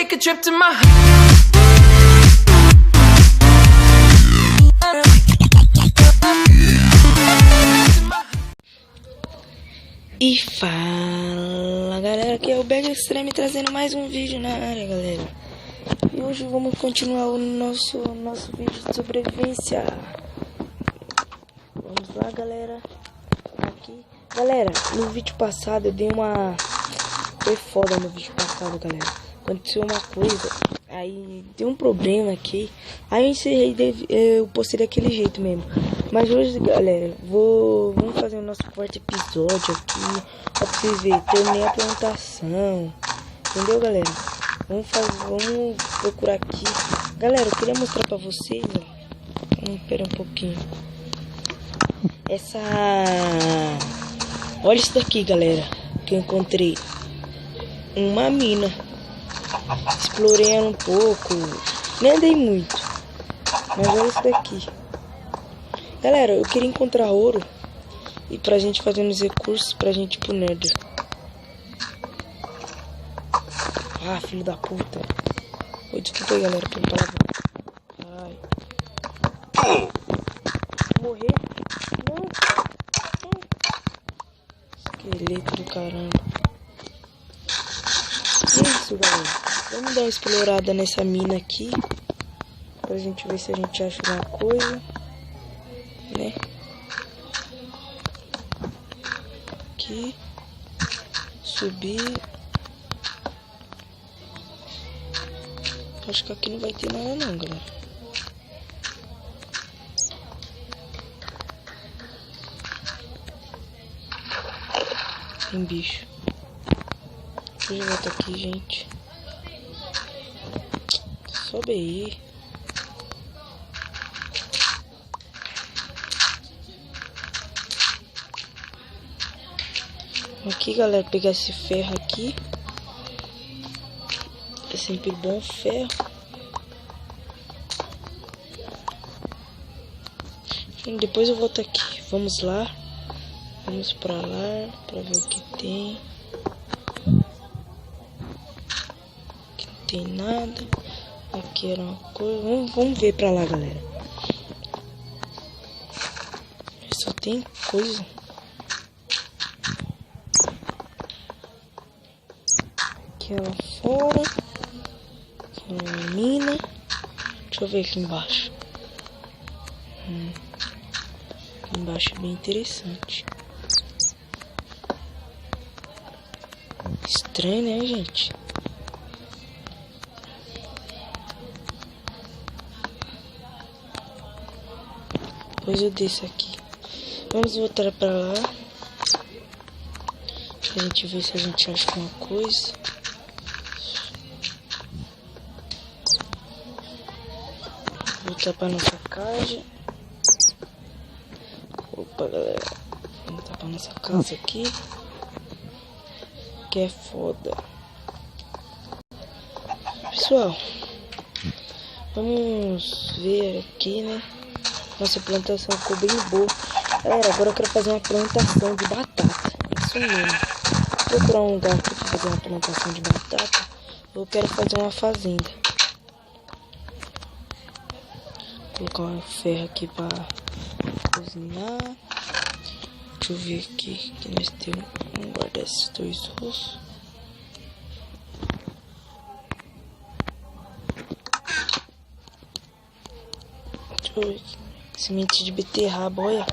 take a trip to my E fala galera, aqui é o Berg Extreme trazendo mais um vídeo na área, galera. E hoje vamos continuar o nosso vídeo de sobrevivência. Vamos lá, galera. Aqui, galera, no vídeo passado eu dei uma... Foi foda no vídeo passado, galera. Aconteceu uma coisa, aí deu um problema aqui. Aí eu encerrei, eu postei daquele jeito mesmo. Mas hoje, galera, vamos fazer o nosso quarto episódio aqui. Pra vocês verem, terminei a plantação. Entendeu, galera? Vamos procurar aqui. Galera, eu queria mostrar pra vocês, ó. Vamos esperar um pouquinho. Olha isso daqui, galera. Que eu encontrei. Uma mina. Explorei ela um pouco. Nem andei muito. Mas olha isso daqui. Galera, eu queria encontrar ouro. E pra gente fazer uns recursos pra gente ir pro Nether. Ah, filho da puta. Oi, desculpa aí, galera, pelo palavrão. Ai. Morrer? Não. Esqueleto do caramba. É isso, galera. Vamos dar uma explorada nessa mina aqui. Pra gente ver se a gente acha alguma coisa. Né? Aqui. Subir. Acho que aqui não vai ter nada não, galera. Tem bicho. Deixa eu voltar aqui, gente. Sobe aí. Aqui, galera, pegar esse ferro aqui. É sempre bom ferro. E depois eu volto aqui. Vamos lá. Vamos pra lá pra ver o que tem. Aqui não tem nada. Aqui era uma coisa. Vamos ver pra lá, galera. Só tem coisa. Aqui é lá fora. Aqui é uma mina. Deixa eu ver aqui embaixo. Aqui embaixo é bem interessante. Estranho, né, gente? Depois eu desço aqui. Vamos voltar pra lá. Pra gente ver se a gente acha alguma coisa. Voltar pra nossa casa. Opa, galera. Vamos voltar pra nossa casa aqui. Que é foda. Pessoal, vamos ver aqui, né? Nossa plantação ficou bem boa. Galera, agora eu quero fazer uma plantação de batata. Isso mesmo. Vou procurar um lugar aqui pra fazer uma plantação de batata. Eu quero fazer uma fazenda. Vou colocar um ferro aqui pra cozinhar. Deixa eu ver aqui que nós temos. Vamos guardar esses dois ossos. Deixa eu ver aqui. Semente de beterraba, olha.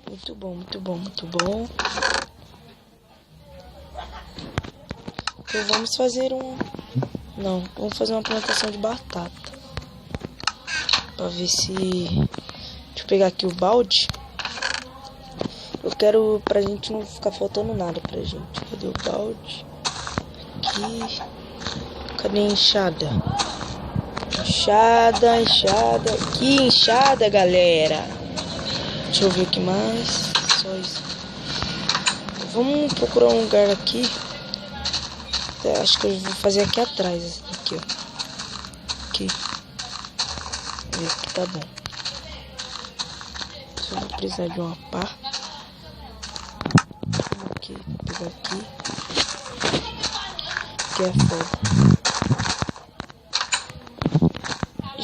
Muito bom, muito bom, muito bom. Então vamos fazer vamos fazer uma plantação de batata. Pra ver se... Deixa eu pegar aqui o balde. Eu quero pra gente não ficar faltando nada pra gente. Cadê o balde? Aqui. Cadê a enxada? Enxada. Aqui, enxada, galera. Deixa eu ver aqui mais. Só isso. Vamos procurar um lugar aqui. Acho que eu vou fazer aqui atrás. Aqui, ó. Aqui. Aqui tá bom. Só vou precisar de uma pá. Aqui, pegar aqui. Que é foda.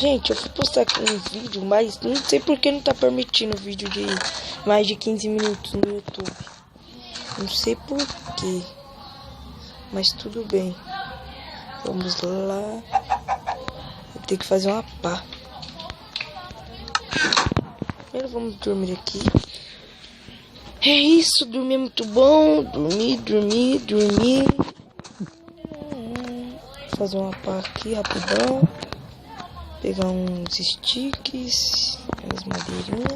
Gente, eu fui postar aqui um vídeo, mas não sei por que não tá permitindo vídeo de mais de 15 minutos no YouTube. Não sei por quê. Mas tudo bem. Vamos lá. Vou ter que fazer uma pá. Primeiro vamos dormir aqui. É isso, dormir é muito bom. Dormir. Vou fazer uma pá aqui rapidão. Pegar uns sticks, umas madeirinhas.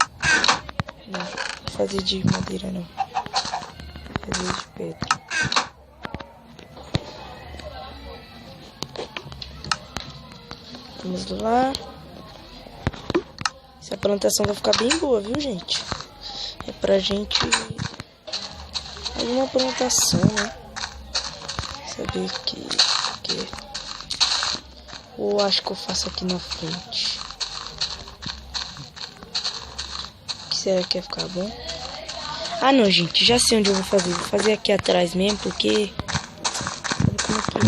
Não, vou fazer de madeira não. Vou fazer de pedra. Vamos lá. Essa plantação vai ficar bem boa, viu, gente? É pra gente fazer uma plantação, né? Saber que ou acho que eu faço aqui na frente. O que será que vai ficar bom? Ah, não, gente. Já sei onde eu vou fazer. Vou fazer aqui atrás mesmo, porque... Olha como que é.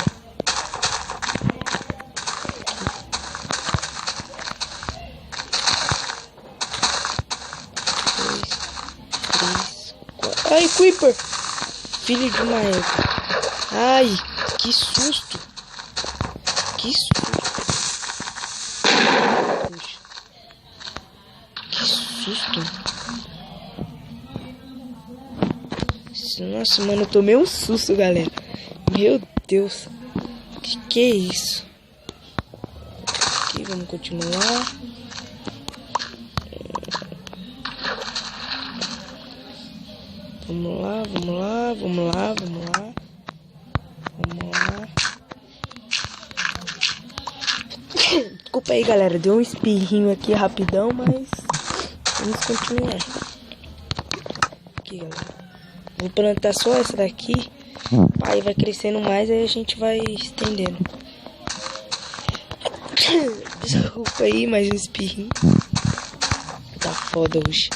Ai, Creeper! Filho de uma égua. Ai, que susto! Que susto! Que susto! Nossa, mano, eu tomei um susto, galera. Meu Deus! Que é isso? Aqui, vamos continuar. Vamos lá. Desculpa aí, galera. Deu um espirrinho aqui rapidão, mas vamos continuar. Aqui, galera. Vou plantar só essa daqui. Aí vai crescendo mais, aí a gente vai estendendo. Desculpa aí, mais um espirrinho. Tá foda hoje.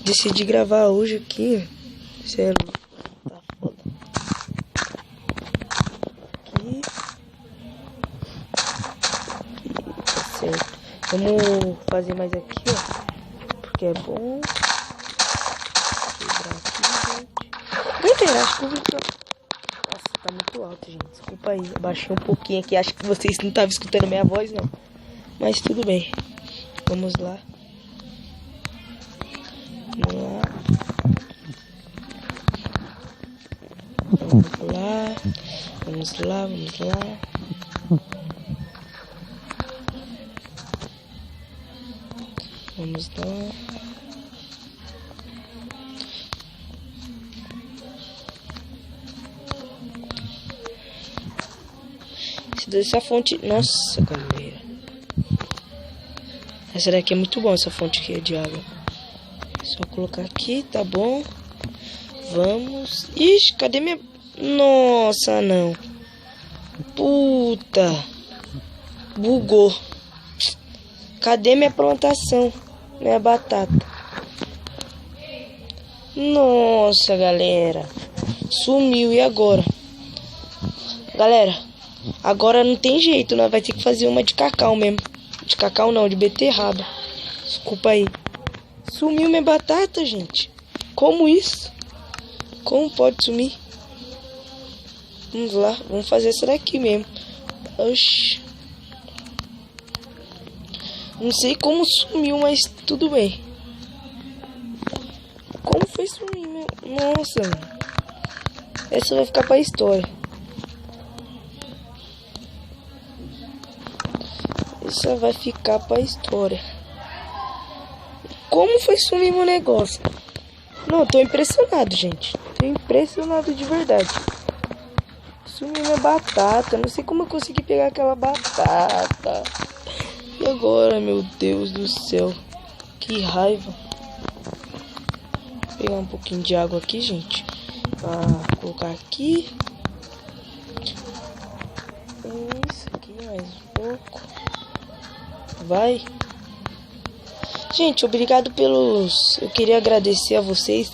Decidi gravar hoje aqui. Sério. Tá foda. Aqui. Tá certo. Vamos fazer mais aqui, ó. Porque é bom. Quebrar aqui, gente. Brincadeira, acho que o vídeo... Nossa, tá muito alto, gente. Desculpa aí. Eu baixei um pouquinho aqui. Acho que vocês não estavam escutando minha voz, não. Mas tudo bem. Vamos lá. Vamos lá. Essa fonte... Nossa, galera. Essa daqui é muito bom, essa fonte aqui de água. Só colocar aqui, tá bom. Vamos... Ixi, cadê minha... Nossa, não. Puta. Bugou. Cadê minha plantação? Minha batata. Nossa, galera. Sumiu, e agora? Galera, agora não tem jeito, nós vai ter que fazer uma de cacau mesmo. De cacau não, de beterraba. Desculpa aí. Sumiu minha batata, gente. Como isso? Como pode sumir? Vamos lá, vamos fazer essa daqui mesmo. Oxi. Não sei como sumiu, mas tudo bem. Como foi sumir, meu? Nossa, mano. Essa vai ficar pra história. Essa vai ficar pra história. Como foi sumir meu negócio? Não, tô impressionado, gente. Tô impressionado de verdade. Sumiu minha batata. Não sei como eu consegui pegar aquela batata. E agora, meu Deus do céu. Que raiva. Vou pegar um pouquinho de água aqui, gente. Pra colocar aqui. Isso aqui, mais um pouco. Vai. Gente, obrigado pelos... Eu queria agradecer a vocês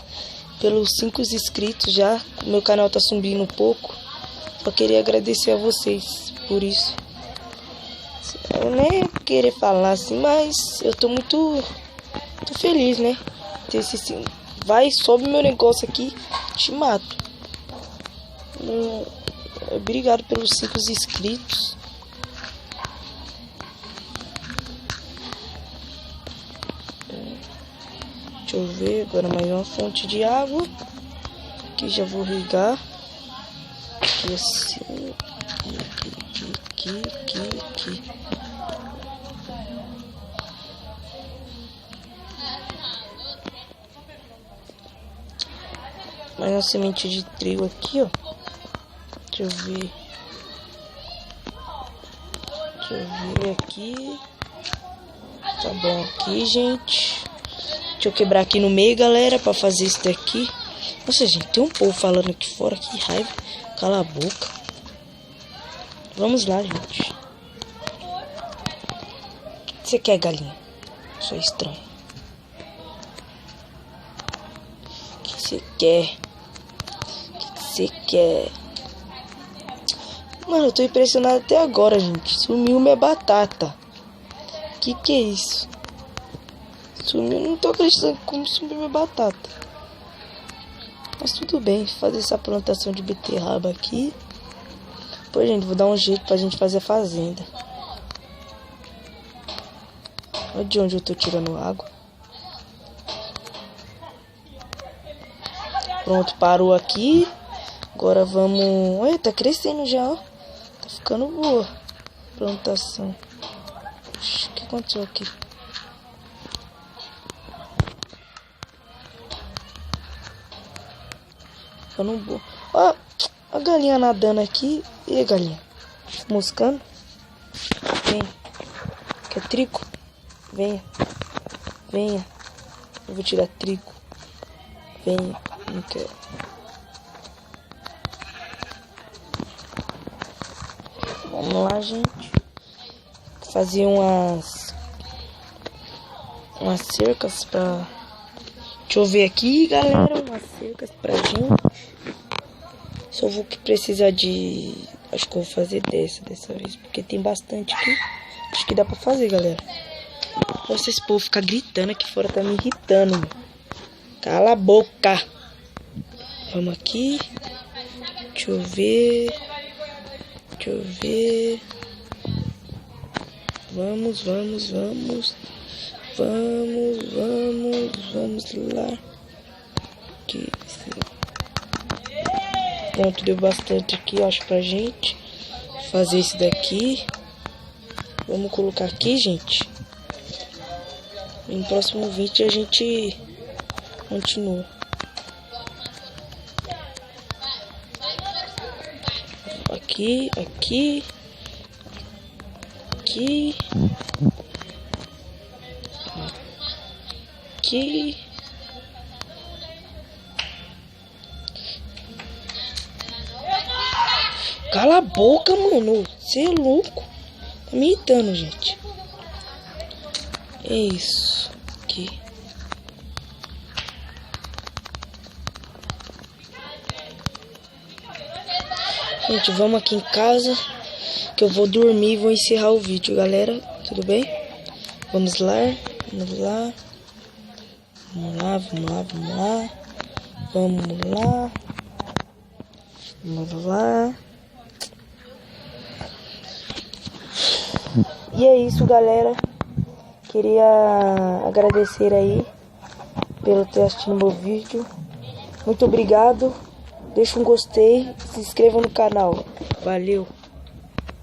pelos 5 inscritos já. Meu canal tá subindo um pouco. Só queria agradecer a vocês por isso. Eu nem querer falar assim, mas eu tô muito feliz, né? Vai, sobe meu negócio aqui, te mato. Obrigado pelos 5 inscritos. Deixa eu ver, agora mais uma fonte de água. Aqui já vou regar. Aqui assim. Aqui. Mais uma semente de trigo aqui, ó. Deixa eu ver aqui. Tá bom aqui, gente. Deixa eu quebrar aqui no meio, galera, pra fazer isso daqui. Nossa, gente, tem um povo falando aqui fora. Que raiva. Cala a boca. Vamos lá, gente. O que você quer, galinha? Só estranho. O que você quer? Você quer? Mano, eu tô impressionado até agora, gente. Sumiu minha batata. Que é isso? Sumiu, não tô acreditando como sumiu minha batata. Mas tudo bem, fazer essa plantação de beterraba aqui. Depois, gente, vou dar um jeito pra gente fazer a fazenda. Olha de onde eu tô tirando água. Pronto, parou aqui. Agora vamos... Olha, tá crescendo já, ó. Tá ficando boa a plantação. Oxi, o que aconteceu aqui? Ficando boa. Ó, a galinha nadando aqui. E aí, galinha? Moscando? Vem. Quer trigo? Venha. Venha. Eu vou tirar trigo. Venha. Não quero. Vamos lá, gente. Fazer umas cercas pra... Deixa eu ver aqui, galera. Umas cercas pra gente. Só vou precisar de... Acho que eu vou fazer dessa vez. Porque tem bastante aqui. Acho que dá pra fazer, galera. Nossa, esse povo ficar gritando aqui fora tá me irritando, meu. Cala a boca. Vamos aqui. Deixa eu ver. Vamos lá. Aqui. Pronto, deu bastante aqui, acho, pra gente fazer isso daqui. Vamos colocar aqui, gente. No próximo vídeo a gente continua. Aqui. Cala a boca, mano. Você é louco. Tá me irritando, gente. É isso. Aqui. Gente, vamos aqui em casa. Que eu vou dormir e vou encerrar o vídeo, galera. Tudo bem? Vamos lá. E é isso, galera. Queria agradecer aí pelo ter assistido meu vídeo. Muito obrigado. Deixa um gostei. Se inscreva no canal. Valeu.